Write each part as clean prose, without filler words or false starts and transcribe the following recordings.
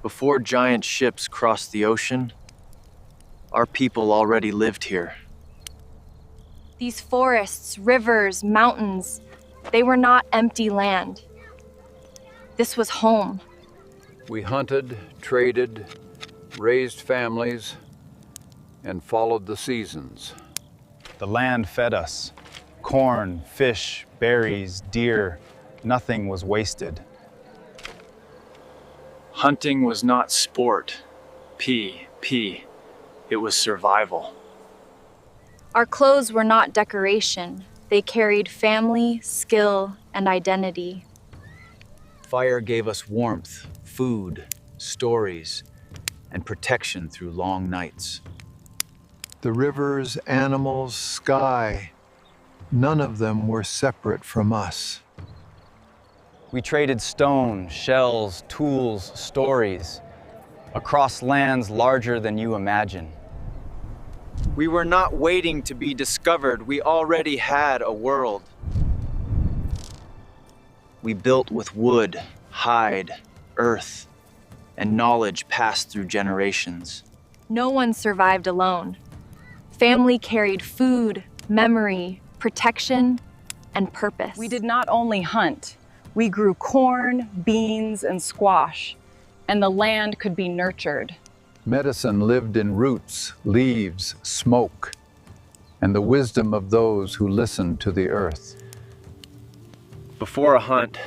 Before giant ships crossed the ocean, our people already lived here. These forests, rivers, mountains, they were not empty land. This was home. We hunted, traded, raised families, and followed the seasons. The land fed us. Corn, fish, berries, deer, nothing was wasted. Hunting was not sport, it was survival. Our clothes were not decoration. They carried family, skill, and identity. Fire gave us warmth, food, stories, and protection through long nights. The rivers, animals, sky, none of them were separate from us. We traded stone, shells, tools, stories, across lands larger than you imagine. We were not waiting to be discovered. We already had a world. We built with wood, hide, earth, and knowledge passed through generations. No one survived alone. Family carried food, memory, protection, and purpose. We did not only hunt. We grew corn, beans, and squash, and the land could be nurtured. Medicine lived in roots, leaves, smoke, and the wisdom of those who listened to the earth. Before a hunt,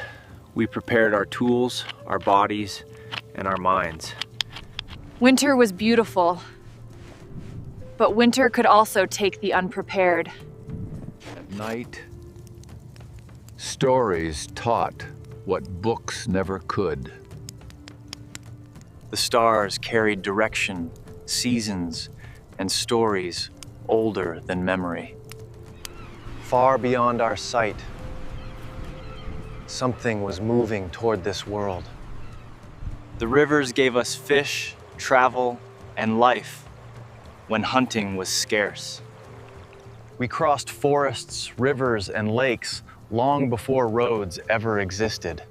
we prepared our tools, our bodies, and our minds. Winter was beautiful, but winter could also take the unprepared. At night, stories taught what books never could. The stars carried direction, seasons, and stories older than memory. Far beyond our sight, something was moving toward this world. The rivers gave us fish, travel, and life when hunting was scarce. We crossed forests, rivers, and lakes long before roads ever existed.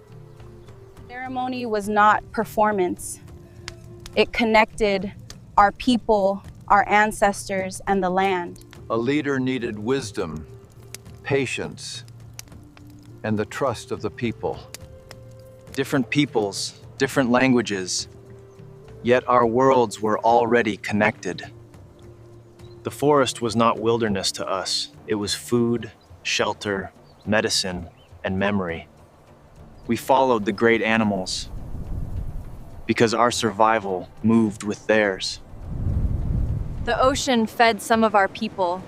Ceremony was not performance. It connected our people, our ancestors, and the land. A leader needed wisdom, patience, and the trust of the people. Different peoples, different languages, yet our worlds were already connected. The forest was not wilderness to us. It was food, shelter, medicine, and memory. We followed the great animals because our survival moved with theirs. The ocean fed some of our people,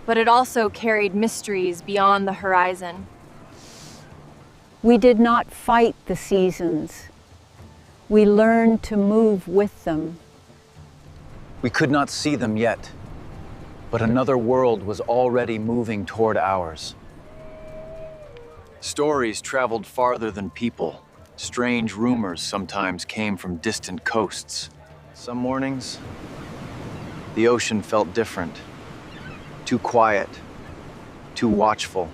but it also carried mysteries beyond the horizon. We did not fight the seasons. We learned to move with them. We could not see them yet, but another world was already moving toward ours. Stories traveled farther than people. Strange rumors sometimes came from distant coasts. Some mornings, the ocean felt different. Too quiet, too watchful.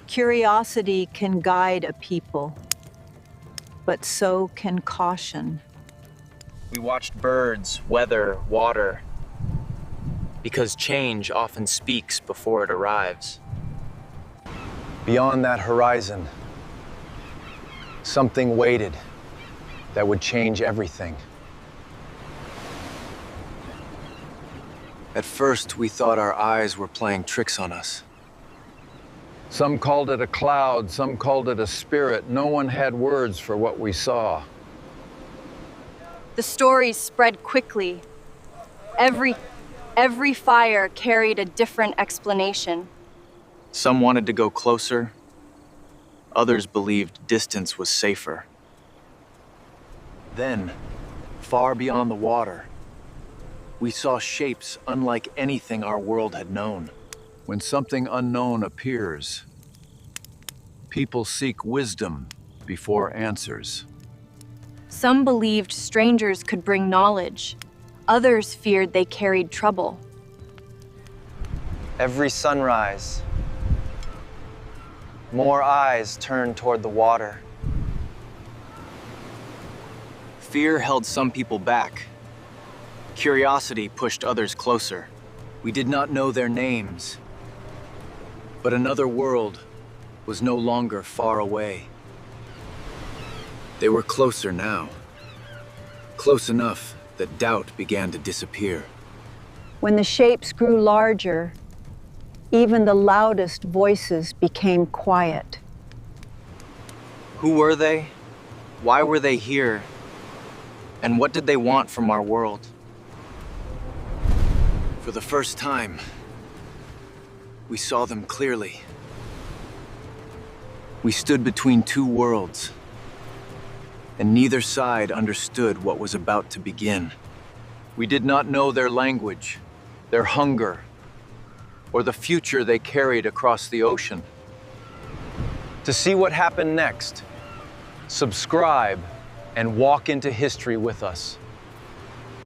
Curiosity can guide a people, but so can caution. We watched birds, weather, water, because change often speaks before it arrives. Beyond that horizon, something waited that would change everything. At first, we thought our eyes were playing tricks on us. Some called it a cloud, some called it a spirit. No one had words for what we saw. The stories spread quickly. Every fire carried a different explanation. Some wanted to go closer. Others believed distance was safer. Then, far beyond the water, we saw shapes unlike anything our world had known. When something unknown appears, people seek wisdom before answers. Some believed strangers could bring knowledge. Others feared they carried trouble. Every sunrise, more eyes turned toward the water. Fear held some people back. Curiosity pushed others closer. We did not know their names, but another world was no longer far away. They were closer now. Close enough that doubt began to disappear. When the shapes grew larger, even the loudest voices became quiet. Who were they? Why were they here? And what did they want from our world? For the first time, we saw them clearly. We stood between two worlds, and neither side understood what was about to begin. We did not know their language, their hunger, or the future they carried across the ocean. To see what happened next, subscribe and walk into history with us.